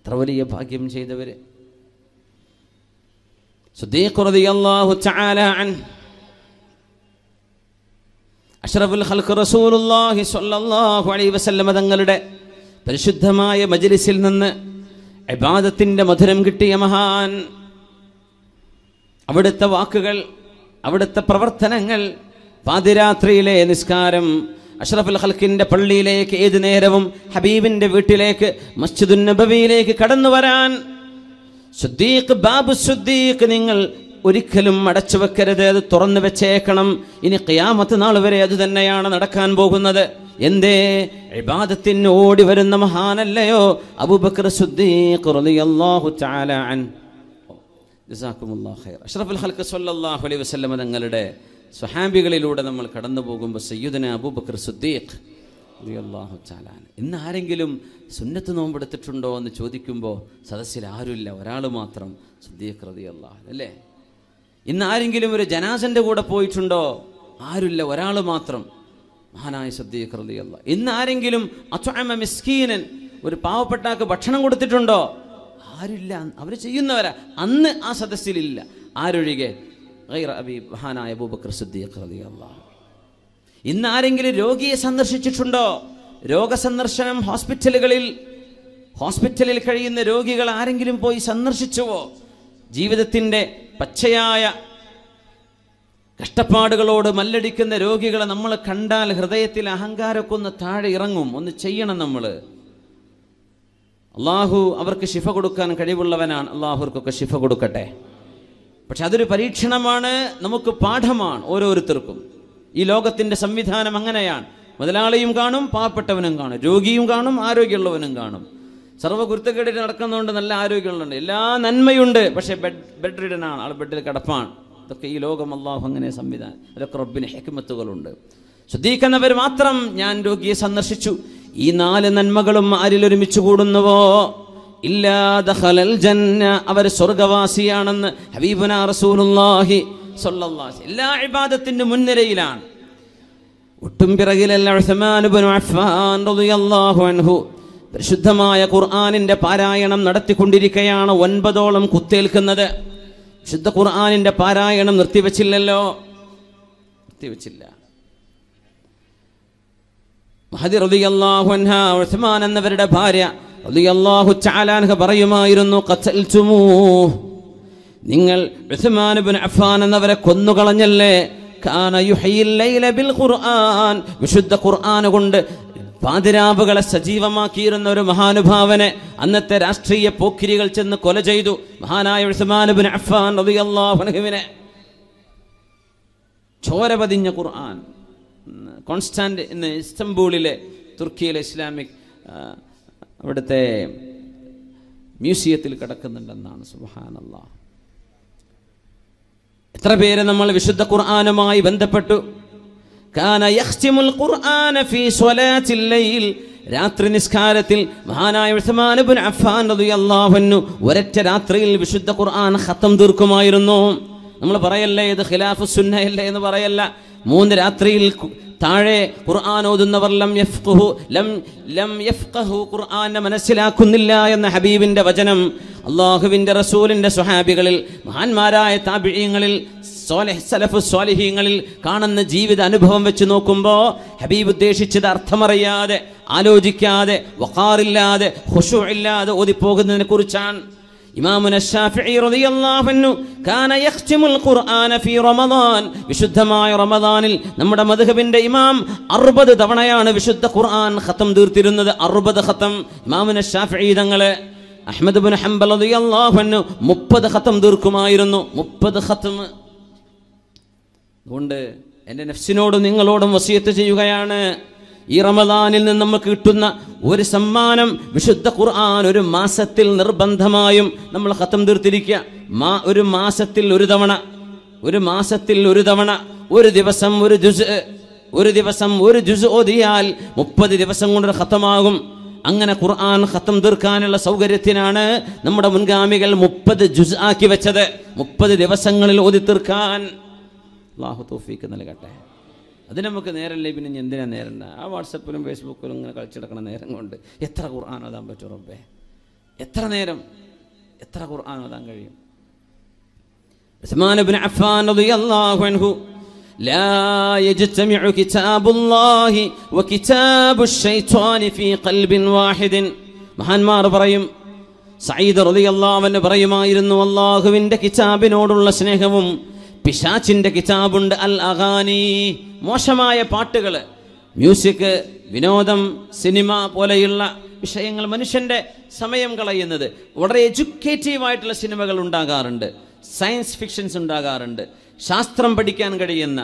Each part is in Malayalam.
എത്ര വലിയ ഭാഗ്യം ചെയ്തവര്. സിദ്ദീഖ് റളിയല്ലാഹു തആല അൻഹു അഷ്റഫുൽ ഖൽഖ് റസൂലുള്ളാഹി സ്വല്ലല്ലാഹു അലൈഹി വസല്ലം തങ്ങളുടെ പരിശുദ്ധമായ മജ്ലിസിൽ നിന്ന് ഇബാദത്തിന്റെ മധുരം കിട്ടിയ മഹാൻ. അവിടുത്തെ വാക്കുകൾ, അവിടുത്തെ പ്രവർത്തനങ്ങൾ, പാതിരാത്രിയിലെ നിസ്കാരം, അഷ്റഫുൽ ഖൽഖിന്റെ പള്ളിയിലേക്ക് ഏതു നേരവും ഹബീബിന്റെ വീട്ടിലേക്ക് മസ്ജിദുൻ നബവിയിലേക്ക് കടന്നു വരാൻ സിദ്ദീഖ് ബാബു സിദ്ദീഖ് നിങ്ങൾ ഒരിക്കലും അടച്ചു വെക്കരുത്, അത് തുറന്നു വെച്ചേക്കണം. ഇനി ഖിയാമത്ത് നാൾ വരെ അത് തന്നെയാണ് നടക്കാൻ പോകുന്നത്. എന്തേ? ഇബാദത്തിന് ഓടി വരുന്ന മഹാനല്ലയോ അബൂബക്കർ സിദ്ദീഖ് റളിയല്ലാഹു തആല അൻഹു. ജസാകുമുല്ലാഹു ഖൈർ. അഷ്റഫുൽ ഖൽഖ് സ്വല്ലല്ലാഹു അലൈഹി വസല്ലം തങ്ങളുടെ സ്വഹാബികളിലൂടെ നമ്മൾ കടന്നു പോകുമ്പോൾ സയ്യിദുനാ അബൂബക്കർ സിദ്ദീഖ് റളിയല്ലാഹു തആല അൻഹു. ഇന്ന് ആരെങ്കിലും സുന്നത്ത് നോമ്പെടുത്തിട്ടുണ്ടോ എന്ന് ചോദിക്കുമ്പോൾ സദസ്സിൽ ആരുമില്ല, ഒരാൾ മാത്രം, സിദ്ദീഖ് റളിയല്ലാഹു അൻഹു അല്ലേ? ഇന്ന് ആരെങ്കിലും ഒരു ജനാസന്റെ കൂടെ പോയിട്ടുണ്ടോ? ആരുമില്ല, ഒരാൾ മാത്രം, മഹാനായ സിദ്ദീഖ് റളിയല്ലാഹു അൻഹു. ഇന്ന് ആരെങ്കിലും അത്അമ മിസ്കീനൻ, ഒരു പാവപ്പെട്ടാക്ക് ഭക്ഷണം കൊടുത്തിട്ടുണ്ടോ? ആരുമില്ല, അവർ ചെയ്യുന്നവരാ. അന്ന് ആ സദസ്സിലില്ല. ആരൊഴികെ? ഗൈറ അബീ മഹാനായ അബൂബക്കർ സിദ്ദീഖ് റളിയല്ലാഹു അൻഹു. ഇന്ന് ആരെങ്കിലും രോഗിയെ സന്ദർശിച്ചിട്ടുണ്ടോ? രോഗസന്ദർശനം ഹോസ്പിറ്റലിൽ കഴിയുന്ന രോഗികൾ ആരെങ്കിലും പോയി സന്ദർശിച്ചുവോ? ജീവിതത്തിൻ്റെ പച്ചയായ കഷ്ടപ്പാടുകളോട് മല്ലടിക്കുന്ന രോഗികളെ നമ്മൾ കണ്ടാൽ ഹൃദയത്തിൽ അഹങ്കാരമൊക്കെ ഒന്ന് താഴെ ഇറങ്ങും. ഒന്ന് ചെയ്യണം നമ്മൾ. അള്ളാഹു അവർക്ക് ശിഫ കൊടുക്കാൻ കഴിവുള്ളവനാണ്. അള്ളാഹു അവർക്കൊക്കെ ശിഫ കൊടുക്കട്ടെ. പക്ഷെ അതൊരു പരീക്ഷണമാണ്, നമുക്ക് പാഠമാണ് ഓരോരുത്തർക്കും. ഈ ലോകത്തിൻ്റെ സംവിധാനം അങ്ങനെയാണ്. മുതലാളിയും കാണും, പാവപ്പെട്ടവനും കാണും, രോഗിയും കാണും, ആരോഗ്യമുള്ളവനും കാണും. സർവ്വകുരുത്തക്കേടിൽ നടക്കുന്നതുകൊണ്ട് നല്ല ആരോഗ്യമുള്ളുണ്ട്, എല്ലാ നന്മയുണ്ട്. പക്ഷേ ബെഡ് റിഡനാണ്, ആൾ ബെഡിൽ കിടപ്പാണ്. ഇതൊക്കെ ഈ ലോകം അള്ളാഹു അങ്ങനെ സംവിധാനം. അതൊക്കെ റബ്ബിന് ഹിക്മത്തുകളുണ്ട്. ശ്രദ്ധിക്കുന്നവർ മാത്രം ഞാൻ രോഗിയെ സന്ദർശിച്ചു. ഈ 4 നന്മകളും ആരിലൊരുമിച്ച് കൂടുന്നുവോ ഇല്ലാ ദഖലൽ ജന്ന, അവർ സ്വർഗവാസിയാണെന്ന് ഹബീബുനാ റസൂലുള്ളാഹി സ്വല്ലല്ലാഹു അലൈഹി വസല്ലം. എല്ലാ ഇബാദത്തിന്റെ മുൻനിരയിലാണ്. ഒട്ടും പിറകിലല്ല. ഉസ്മാൻ ഇബ്നു അഫ്ഫാൻ റളിയല്ലാഹു അൻഹു പരിശുദ്ധമായ ഖുർആനിന്റെ പാരായണം നടത്തിക്കൊണ്ടിരിക്കുകയാണ്. 9ഓളം കുത്തേൽക്കുന്നത്. വിശുദ്ധ ഖുർആനിന്റെ പാരായണം നിർത്തിവെച്ചില്ലല്ലോ, നിർത്തിവെച്ചില്ല. മഹദി റളിയല്ലാഹു അൻഹാ, ഉസ്മാൻ എന്നവരുടെ ഭാര്യ റളിയല്ലാഹു തആല അൻഹ പറയുമായിരുന്നു, ഖതൽതുമൂഹ്, നിങ്ങൾ ഉസ്മാൻ ഇബ്നു അഫ്ഫാൻ എന്നവരെ കൊന്നുകളഞ്ഞല്ലേ. കാന യുഹയിൽ ലൈല ബിൽ ഖുർആൻ, വിശുദ്ധ ഖുർആൻ കൊണ്ട് പാതിരാവുകളെ സജീവമാക്കിയിരുന്ന ഒരു മഹാനുഭാവനെ അന്നത്തെ രാഷ്ട്രീയ പോക്കിരികൾ ചെന്ന് കൊല ചെയ്തു. മഹാനായ ഉസ്മാൻ ഇബ്നു അഫ്ഫാൻ റളിയല്ലാഹു അൻഹുവിനെ. ചോര പതിഞ്ഞ ഖുർആൻ കോൺസ്റ്റാന്റ് ഇന്ന് ഇസ്തംബൂളിലെ തുർക്കിയിലെ ഇസ്ലാമിക് അവിടുത്തെ മ്യൂസിയത്തിൽ കിടക്കുന്നുണ്ടെന്നാണ്. സുബ്ഹാനല്ലാഹ്. എത്ര പേര് നമ്മൾ വിശുദ്ധ ഖുർആനുമായി ബന്ധപ്പെട്ടു. കാന യഖ്തിമുൽ ഖുർആന ഫീ സ്വലാത്തിൽ ലൈൽ, രാത്രി നിസ്കാരത്തിൽ മഹാനായ ഉസ്മാൻ ഇബ്നു അഫ്ഫാൻ റളിയല്ലാഹു അൻഹു ഒരൊറ്റ രാത്രിയിൽ വിശുദ്ധ ഖുർആൻ ഖത്തം തീർക്കുമായിരുന്നു. നമ്മൾ പറയല്ലേ ഇത് ഖിലാഫു സുന്നയല്ലേ എന്ന് പറയല്ല. 3 രാത്രിയിൽ താഴെ ഖുർആൻ ഓതുന്നവർ ലം യഫ്ഖഹു ഖുർആനെ മനസ്സിലാക്കുന്നില്ല എന്ന ഹബീബിന്റെ വചനം അല്ലാഹുവിന്റെ റസൂലിന്റെ സ്വഹാബികളിൽ മഹാന്മാരായ താബിഈങ്ങളിൽ സലഫു സ്വാലിഹീങ്ങളിൽ കാണുന്ന ജീവിത അനുഭവം വെച്ച് നോക്കുമ്പോൾ ഹബീബ് ഉദ്ദേശിച്ചത് അർത്ഥമറിയാതെ, ആലോചിക്കാതെ, വഖാറില്ലാതെ, ഖുശൂഇല്ലാതെ ഓതിപ്പോകുന്നതിനെ കുറിച്ചാണ്. ഇമാമുന ശാഫിഈ റളിയല്ലാഹു അൻഹു കാന യഖ്തിമുൽ ഖുർആന ഫീ റമദാൻ, വിശുദ്ധമായ റമദാനിൽ നമ്മുടെ മദ്ഹബിന്റെ ഇമാം 60 തവണയാണ് വിശുദ്ധ ഖുർആൻ ഖത്തം തീർത്തിരുന്നത്. 60 ഖത്തം. ഇമാമുന ശാഫിഈ തങ്ങളെ അഹ്മദ് ഇബ്നു ഹംബൽ റളിയല്ലാഹു അൻഹു 30 ഖത്തം തീർക്കുമായിരുന്നു. 30 ഖത്തം. അതുകൊണ്ട് എൻ്റെ നഫ്സിനോടും നിങ്ങളോടും വസിയത്ത് ചെയ്യുകയാണ്, ഈ റമദാനിൽ നിന്ന് നമുക്ക് കിട്ടുന്ന ഒരു സമ്മാനം വിശുദ്ധ ഖുർആൻ ഒരു മാസത്തിൽ നിർബന്ധമായും നമ്മൾ ഖത്തം തീർത്തിരിക്കുക. ഒരു മാസത്തിൽ ഒരു തവണ, ഒരു ദിവസം ഒരു ജുസ് ഓതിയാൽ 30 ദിവസം കൊണ്ട് ഖത്തമാകും. അങ്ങനെ ഖുർആൻ ഖത്തം തീർക്കാനുള്ള സൗകര്യത്തിനാണ് നമ്മുടെ മുൻഗാമികൾ 30 ജുസ് ആക്കി വെച്ചത്. 30 ദിവസങ്ങളിൽ ഓതി തീർക്കാൻ അല്ലാഹു തൗഫീഖ് നൽകട്ടെ. അതിന് നമുക്ക് നേരല്ലേ, പിന്നെ എന്തിനാ നേരണ്ട? ആ വാട്സപ്പിലും ഫേസ്ബുക്കിലും ഇങ്ങനെ കളിച്ചെടുക്കണ നേരം കൊണ്ട് എത്ര ഖുർആൻ ഓതാൻ പറ്റും റബ്ബേ? എത്ര നേരം എത്ര ഖുർആൻ ഓതാൻ കഴിയും? ഉസ്മാൻ ഇബ്നു അഫ്ഫാൻ റളിയല്ലാഹു അൻഹു ലാ യജ്തമിഉ കിതാബുല്ലാഹി വകിതാബുശ് ശൈത്വാനി ഫീ ഖൽബിൻ വാഹിദിൻ. മഹാന്മാർ പറയും, സഈദ് റളിയല്ലാഹു അൻഹു പറയുമായിരുന്നു, അല്ലാഹുവിന്റെ കിതാബിനോടുള്ള സ്നേഹവും പിശാചിന്റെ കിതാബുണ്ട് അൽ അഗാനി, മോശമായ പാട്ടുകൾ, മ്യൂസിക്, വിനോദം, സിനിമ പോലെയുള്ള വിഷയങ്ങൾ, മനുഷ്യന്റെ സമയം കളയുന്നത്. വളരെ എഡ്യൂക്കേറ്റീവായിട്ടുള്ള സിനിമകൾ ഉണ്ടാകാറുണ്ട്, സയൻസ് ഫിക്ഷൻസ് ഉണ്ടാകാറുണ്ട്, ശാസ്ത്രം പഠിക്കാൻ കഴിയുന്ന,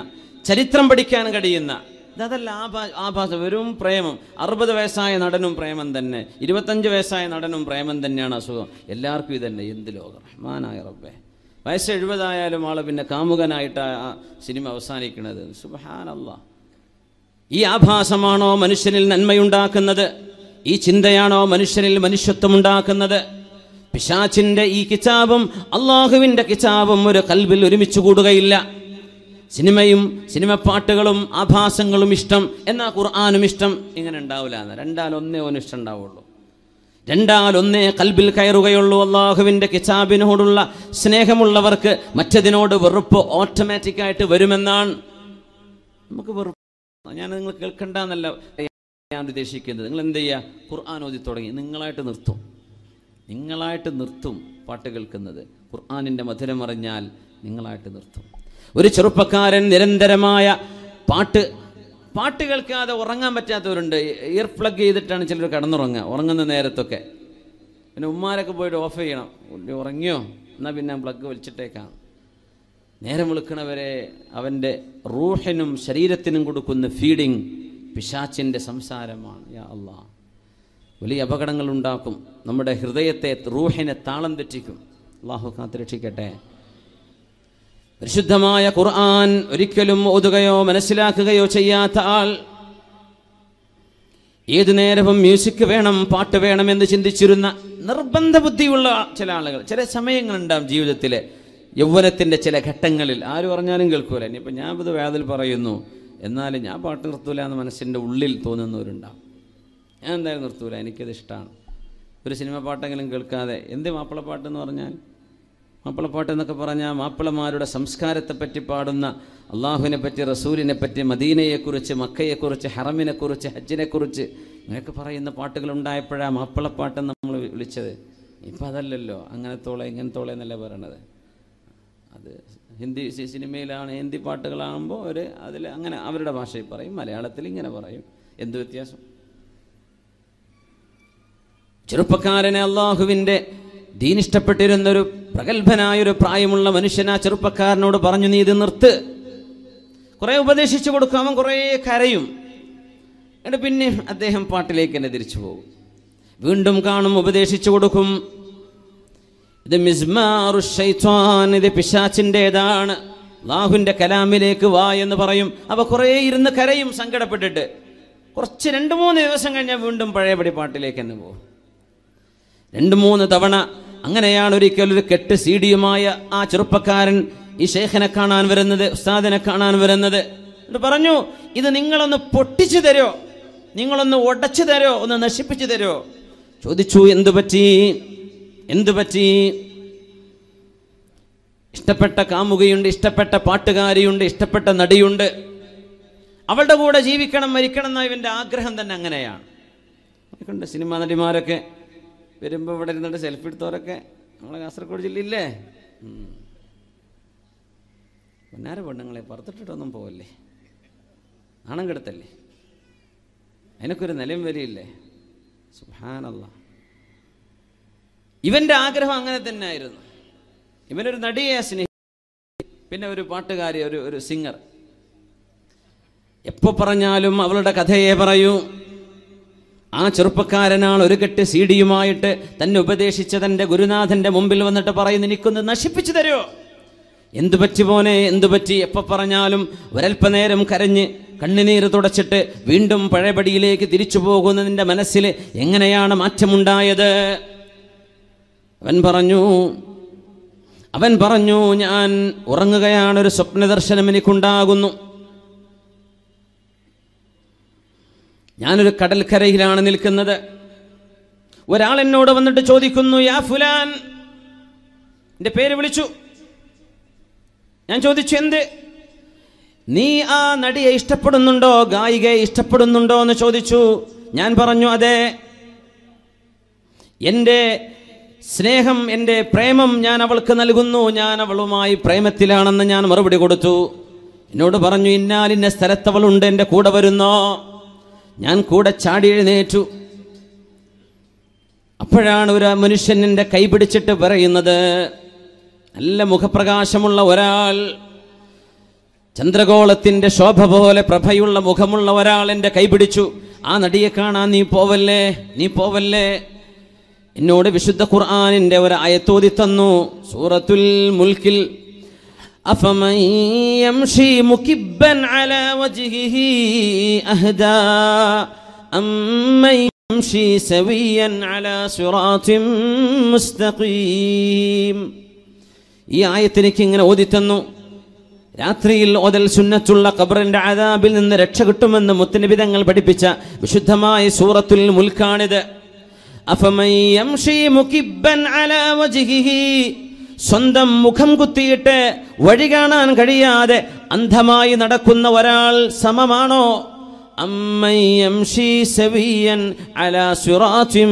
ചരിത്രം പഠിക്കാൻ കഴിയുന്ന. അതല്ല ആഭാസ, വെറും പ്രേമം. 60 വയസ്സായ നടനും പ്രേമം തന്നെ, 25 വയസ്സായ നടനും പ്രേമം തന്നെയാണ് അസുഖം. എല്ലാവർക്കും ഇതന്നെ. എന്ത് ലോകം! റഹ്മാനായ റബ്ബേ. വയസ്സ് 70 ആയാലും ആള് പിന്നെ കാമുകനായിട്ട് ആ സിനിമ അവസാനിക്കുന്നത്. സുബ്ഹാനല്ലാഹ്. ഈ ആഭാസമാണോ മനുഷ്യനിൽ നന്മയുണ്ടാക്കുന്നത്? ഈ ചിന്തയാണോ മനുഷ്യനിൽ മനുഷ്യത്വം ഉണ്ടാക്കുന്നത്? പിശാചിന്റെ ഈ കിതാബും അള്ളാഹുവിന്റെ കിതാബും ഒരു ഖൽബിൽ ഒരുമിച്ച് കൂടുകയില്ല. സിനിമയും സിനിമ പാട്ടുകളും ആഭാസങ്ങളും ഇഷ്ടം, എന്നാൽ ഖുർആനും ഇഷ്ടം, ഇങ്ങനെ ഉണ്ടാവില്ല. രണ്ടാലൊന്നേ ഓന് ഇഷ്ടം ഉണ്ടാവുള്ളൂ, രണ്ടാലൊന്നേ ഖൽബിൽ കയറുകയുള്ളൂ. അള്ളാഹുവിന്റെ കിതാബിനോടുള്ള സ്നേഹമുള്ളവർക്ക് മറ്റതിനോട് വെറുപ്പ് ഓട്ടോമാറ്റിക്കായിട്ട് വരുമെന്നാണ്. നമുക്ക് വെറുപ്പ് ഞാൻ നിങ്ങൾ കേൾക്കണ്ടെന്നല്ല ഞാൻ ഉദ്ദേശിക്കുന്നത്. നിങ്ങൾ എന്ത് ചെയ്യുക? ഖുർആൻ ഓതി തുടങ്ങി നിങ്ങളായിട്ട് നിർത്തും പാട്ട് കേൾക്കുന്നത്. ഖുർആനിൻ്റെ മധുരം അറിഞ്ഞാൽ നിങ്ങളായിട്ട് നിർത്തും. ഒരു ചെറുപ്പക്കാരൻ നിരന്തരമായ പാട്ട് കേൾക്കാതെ ഉറങ്ങാൻ പറ്റാത്തവരുണ്ട്. ഇയർ പ്ലഗ് ചെയ്തിട്ടാണ് ചിലർ കിടന്നുറങ്ങുക ഉറങ്ങുന്ന നേരത്തൊക്കെ. പിന്നെ ഉമ്മാരൊക്കെ പോയിട്ട് ഓഫ് ചെയ്യണം. ഉറങ്ങിയോ എന്നാൽ പിന്നെ പ്ലഗ് വലിച്ചിട്ടേക്കാണ്. നേരം വിളിക്കണവരെ അവൻ്റെ റൂഹിനും ശരീരത്തിനും കൊടുക്കുന്ന ഫീഡിങ് പിശാചിൻ്റെ സംസാരമാണ്. യാ അല്ലാഹ്, വലിയ അപകടങ്ങൾ ഉണ്ടാക്കും. നമ്മുടെ ഹൃദയത്തെ, റൂഹിനെ താളം തെറ്റിക്കും. അല്ലാഹു കാത്തുരക്ഷിക്കട്ടെ. പരിശുദ്ധമായ ഖുർആൻ ഒരിക്കലും ഓതുകയോ മനസ്സിലാക്കുകയോ ചെയ്യാത്ത ആൾ ഏതു നേരവും മ്യൂസിക് വേണം, പാട്ട് വേണമെന്ന് ചിന്തിച്ചിരുന്ന നിർബന്ധ ബുദ്ധിയുള്ള ചില ആളുകൾ, ചില സമയങ്ങളുണ്ടാവും ജീവിതത്തിലെ, യൗവനത്തിൻ്റെ ചില ഘട്ടങ്ങളിൽ. ആര് പറഞ്ഞാലും കേൾക്കൂല. ഇനിയിപ്പോൾ ഞാൻ ഇത് വേദൽ പറയുന്നു, എന്നാലും ഞാൻ പാട്ട് നിർത്തൂല എന്ന് മനസ്സിൻ്റെ ഉള്ളിൽ തോന്നുന്നവരുണ്ടാവും. ഞാൻ എന്തായാലും നിർത്തൂല, എനിക്കത് ഇഷ്ടമാണ്. ഒരു സിനിമ പാട്ടെങ്കിലും കേൾക്കാതെ. എന്ത് മാപ്പിളപ്പാട്ടെന്ന് പറഞ്ഞാൽ? മാപ്പിളപ്പാട്ട് എന്നൊക്കെ പറഞ്ഞാൽ മാപ്പിളമാരുടെ സംസ്കാരത്തെപ്പറ്റി പാടുന്ന, അള്ളാഹുവിനെ പറ്റി, റസൂലിനെ പറ്റി, മദീനയെക്കുറിച്ച്, മക്കയെക്കുറിച്ച്, ഹറമിനെക്കുറിച്ച്, ഹജ്ജിനെക്കുറിച്ച് ഇങ്ങനെയൊക്കെ പറയുന്ന പാട്ടുകൾ ഉണ്ടായപ്പോഴാണ് മാപ്പിളപ്പാട്ടെന്ന് നമ്മൾ വിളിച്ചത്. ഇപ്പം അതല്ലല്ലോ. അങ്ങനത്തോളെ ഇങ്ങനത്തോളെ എന്നല്ല പറയണത്. അത് ഹിന്ദി സിനിമയിലാണ്, ഹിന്ദി പാട്ടുകളാകുമ്പോൾ അതിൽ അങ്ങനെ അവരുടെ ഭാഷയിൽ പറയും, മലയാളത്തിൽ ഇങ്ങനെ പറയും. എന്ത് വ്യത്യാസം? ചെറുപ്പക്കാരനെ അള്ളാഹുവിൻ്റെ ദീൻ ഇഷ്ടപ്പെട്ടിരുന്നൊരു പ്രഗത്ഭനായൊരു പ്രായമുള്ള മനുഷ്യൻ ആ ചെറുപ്പക്കാരനോട് പറഞ്ഞു, നീ ഇത് നിർത്ത്. കുറേ ഉപദേശിച്ചു കൊടുക്കും. അവൻ കുറേ കരയും. എന്നിട്ട് പിന്നെ അദ്ദേഹം പാട്ടിലേക്ക് തന്നെ തിരിച്ചു പോകും. വീണ്ടും കാണും, ഉപദേശിച്ചു കൊടുക്കും. ഇത് മിസ്മാറു ശൈത്വാൻ, ഇത് പിശാചിൻ്റെതാണ്, അല്ലാഹുവിൻ്റെ കലാമിലേക്ക് വാ എന്ന് പറയും. അവ കുറേ ഇരുന്ന് കരയും സങ്കടപ്പെട്ടിട്ട്. കുറച്ച് 2-3 ദിവസം കഴിഞ്ഞാൽ വീണ്ടും പഴയപടി പാട്ടിലേക്ക് തന്നെ പോകും. 2-3 തവണ. അങ്ങനെയാണ് ഒരിക്കൽ ഒരു കെട്ട് സീഡിയുമായ ആ ചെറുപ്പക്കാരൻ ഈ ശൈഖിനെ കാണാൻ വരുന്നത്, ഉസ്താദിനെ കാണാൻ വരുന്നത്. എന്നിട്ട് പറഞ്ഞു, ഇത് നിങ്ങളൊന്ന് പൊട്ടിച്ചു തരോ, നിങ്ങളൊന്ന് ഉടച്ചു തരോ, ഒന്ന് നശിപ്പിച്ചു തരോ? ചോദിച്ചു, എന്തു പറ്റി? ഇഷ്ടപ്പെട്ട കാമുകയുണ്ട്, ഇഷ്ടപ്പെട്ട പാട്ടുകാരിയുണ്ട്, ഇഷ്ടപ്പെട്ട നടിയുണ്ട്, അവളുടെ കൂടെ ജീവിക്കണം, മരിക്കണം എന്ന ഇവൻ്റെ ആഗ്രഹം തന്നെ അങ്ങനെയാണ്. ണ്ട് സിനിമാ നടിമാരൊക്കെ വരുമ്പോൾ ഇവിടെ ഇരുന്നിട്ട് സെൽഫി എടുത്തവരൊക്കെ നമ്മളെ കാസർഗോഡ് ജില്ലയില്ലേ? പൊന്നാര പെണ്ണുങ്ങളെ പുറത്തിട്ടിട്ടൊന്നും പോവല്ലേ, നാണം കെടുത്തല്ലേ? അതിനൊക്കെ ഒരു നിലയും വിലയില്ലേ? സുബ്ഹാനല്ലാഹ്. ഇവൻ്റെ ആഗ്രഹം അങ്ങനെ തന്നെ ആയിരുന്നു. ഇവനൊരു നടിയെ സ്നേഹിച്ചു, പിന്നെ ഒരു പാട്ടുകാരി, ഒരു സിംഗർ. എപ്പോൾ പറഞ്ഞാലും അവളുടെ കഥയെ പറയൂ. ആ ചെറുപ്പക്കാരനാണ് ഒരു കെട്ട് സീഡിയുമായിട്ട് തന്നെ ഉപദേശിച്ച തൻ്റെ ഗുരുനാഥൻ്റെ മുമ്പിൽ വന്നിട്ട് പറയുന്നു, എനിക്കൊന്ന് നശിപ്പിച്ചു തരുമോ? എന്തു പറ്റി പോനെ, എന്തു പറ്റി? എപ്പോൾ പറഞ്ഞാലും ഒരൽപ്പനേരം കരഞ്ഞ് കണ്ണുനീര് തുടച്ചിട്ട് വീണ്ടും പഴയപടിയിലേക്ക് തിരിച്ചു പോകുന്നതിൻ്റെ മനസ്സിൽ എങ്ങനെയാണ് മാറ്റമുണ്ടായത്? അവൻ പറഞ്ഞു, ഞാൻ ഉറങ്ങുകയാണ്, ഒരു സ്വപ്നദർശനം എനിക്കുണ്ടാകുന്നു. ഞാനൊരു കടൽക്കരയിലാണ് നിൽക്കുന്നത്. ഒരാൾ എന്നോട് വന്നിട്ട് ചോദിക്കുന്നു, യാ ഫുലാൻ, എൻ്റെ പേര് വിളിച്ചു. ഞാൻ ചോദിച്ചു, എന്ത്? നീ ആ നടിയെ ഇഷ്ടപ്പെടുന്നുണ്ടോ, ഗായികയെ ഇഷ്ടപ്പെടുന്നുണ്ടോ എന്ന് ചോദിച്ചു. ഞാൻ പറഞ്ഞു, അതെ, എൻ്റെ സ്നേഹം, എൻ്റെ പ്രേമം ഞാൻ അവൾക്ക് നൽകുന്നു, ഞാൻ അവളുമായി പ്രേമത്തിലാണെന്ന് ഞാൻ മറുപടി കൊടുത്തു. എന്നോട് പറഞ്ഞു, ഇന്നാലിന്ന സ്ഥലത്തവളുണ്ട്, എൻ്റെ കൂടെ വരുന്നോ? ഞാൻ കൂടെ ചാടി എഴുന്നേറ്റു. അപ്പോഴാണ് ഒരു മനുഷ്യൻ എൻ്റെ കൈ പിടിച്ചിട്ട് പറയുന്നത്, നല്ല മുഖപ്രകാശമുള്ള ഒരാൾ, ചന്ദ്രഗോളത്തിൻ്റെ ശോഭ പോലെ പ്രഭയുള്ള മുഖമുള്ള ഒരാൾ എൻ്റെ കൈ പിടിച്ചു. ആ നടിയെ കാണാൻ നീ പോവല്ലേ, നീ പോവല്ലേ. എന്നോട് വിശുദ്ധ ഖുർആനിൻ്റെ ഒരു ആയത്തോതി തന്നു, സൂറത്തുൽ മുൽക്കിൽ, അഫമൻ യംശി മുകിബ്ബൻ അലാ വജ്ഹിഹി അഹ്ദാ അമ്മൻ യംശി സവിയ്യൻ അലാ സിറാത്തിൻ മുസ്തഖീം. ഈ ആയത്തിലേക്ക് ഇങ്ങനെ ഓതി തന്നു. രാത്രിയിൽ ഓതൽ സുന്നത്തുള്ള ഖബറിന്റെ അദാബിൽ നിന്ന് രക്ഷ കിട്ടുമെന്ന് മുത്തനബി തങ്ങൾ പഠിപ്പിച്ച വിശുദ്ധമായ സൂറത്തുൽ മുൽക്കാണിത്. അഫമൻ യംശി മുകിബ്ബൻ അലാ വജ്ഹിഹി, സ്വന്തം മുഖം കുത്തിയിട്ട് വഴി കാണാൻ കഴിയാതെ അന്ധമായി നടക്കുന്ന ഒരാൾ സമമാണോ? അമ്മൻ യംശി സവിയ്യൻ അലാ സിറാത്തിൻ